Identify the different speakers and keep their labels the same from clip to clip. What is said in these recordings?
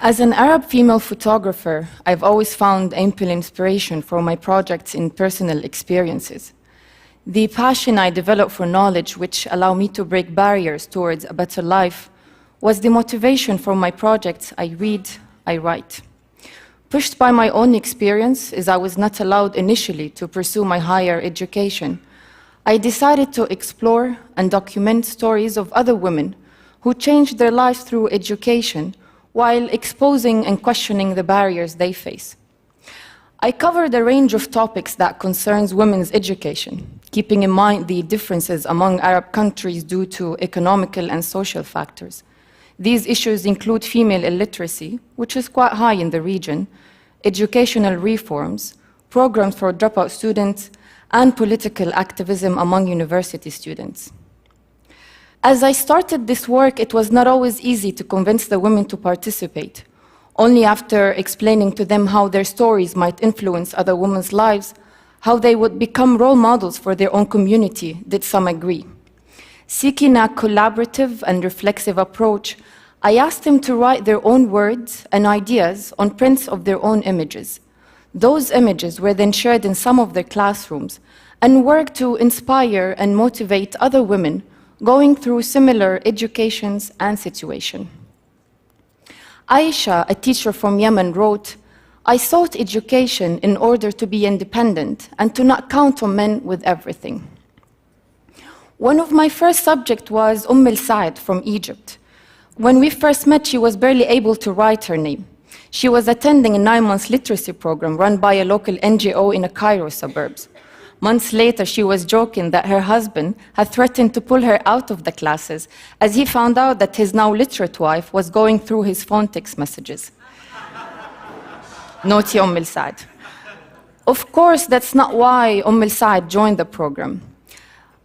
Speaker 1: As an Arab female photographer, I've always found ample inspiration for my projects in personal experiences. The passion I developed for knowledge, which allow me to break barriers towards a better life, was the motivation for my projects. I read, I write. Pushed by my own experience, as I was not allowed initially to pursue my higher education, I decided to explore and document stories of other women who changed their lives through education while exposing and questioning the barriers they face. I covered a range of topics that concerns women's education, keeping in mind the differences among Arab countries due to economical and social factors. These issues include female illiteracy, which is quite high in the region, educational reforms, programs for dropout students, and political activism among university students. As I started this work, it was not always easy to convince the women to participate. Only after explaining to them how their stories might influence other women's lives, how they would become role models for their own community, did some agree. Seeking a collaborative and reflexive approach, I asked them to write their own words and ideas on prints of their own images. Those images were then shared in some of their classrooms and worked to inspire and motivate other women going through similar educations and situations. Aisha, a teacher from Yemen, wrote, "I sought education in order to be independent and to not count on men with everything." One of my first subjects was Saad from Egypt. When we first met, she was barely able to write her name. She was attending a 9-month literacy program run by a local NGO in the Cairo suburbs. Months later, she was joking that her husband had threatened to pull her out of the classes as he found out that his now literate wife was going through his phone text messages. Naughty Saad. Of course, that's not why Saad joined the program.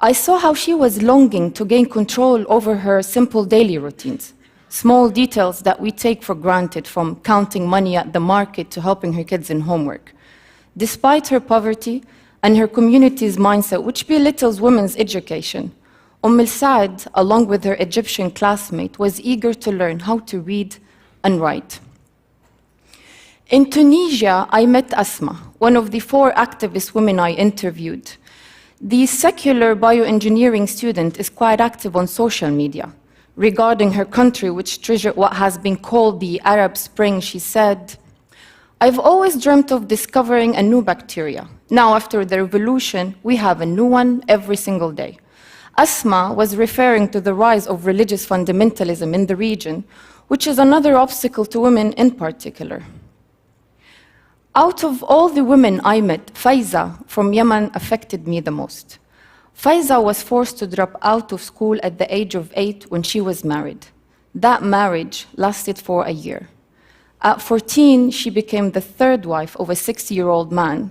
Speaker 1: I saw how she was longing to gain control over her simple daily routines, small details that we take for granted, from counting money at the market to helping her kids in homework. Despite her poverty and her community's mindset, which belittles women's education, Saad, along with her Egyptian classmate, was eager to learn how to read and write. In Tunisia, I met Asma, one of the 4 activist women I interviewed. The secular bioengineering student is quite active on social media. Regarding her country, which triggered what has been called the Arab Spring, she said, "I've always dreamt of discovering a new bacteria. Now, after the revolution, we have a new one every single day." Asma was referring to the rise of religious fundamentalism in the region, which is another obstacle to women in particular. Out of all the women I met, Faiza from Yemen affected me the most. Faiza was forced to drop out of school at the age of 8 when she was married. That marriage lasted for a year. At 14, she became the 3rd wife of a 60-year-old man.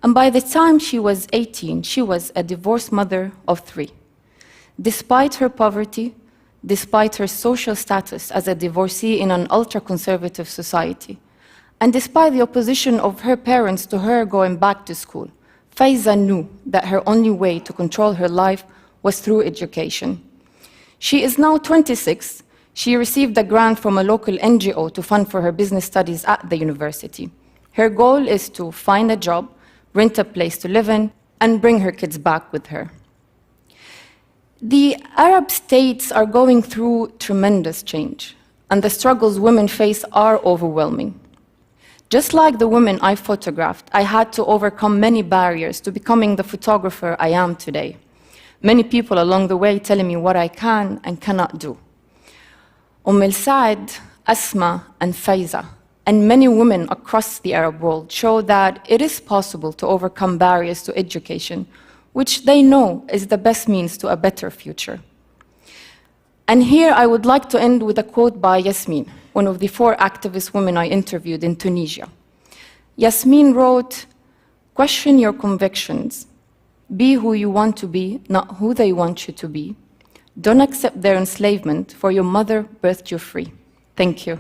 Speaker 1: And by the time she was 18, she was a divorced mother of 3. Despite her poverty, despite her social status as a divorcee in an ultra-conservative society, and despite the opposition of her parents to her going back to school, Faiza knew that her only way to control her life was through education. She is now 26. She received a grant from a local NGO to fund for her business studies at the university. Her goal is to find a job, rent a place to live in, and bring her kids back with her. The Arab states are going through tremendous change, and the struggles women face are overwhelming. Just like the women I photographed, I had to overcome many barriers to becoming the photographer I am today. Many people along the way telling me what I can and cannot do. Saad, Asma, and Faiza, and many women across the Arab world show that it is possible to overcome barriers to education, which they know is the best means to a better future. And here I would like to end with a quote by Yasmin, one of the 4 activist women I interviewed in Tunisia. Yasmin wrote, "Question your convictions. Be who you want to be, not who they want you to be. Don't accept their enslavement, for your mother birthed you free." Thank you.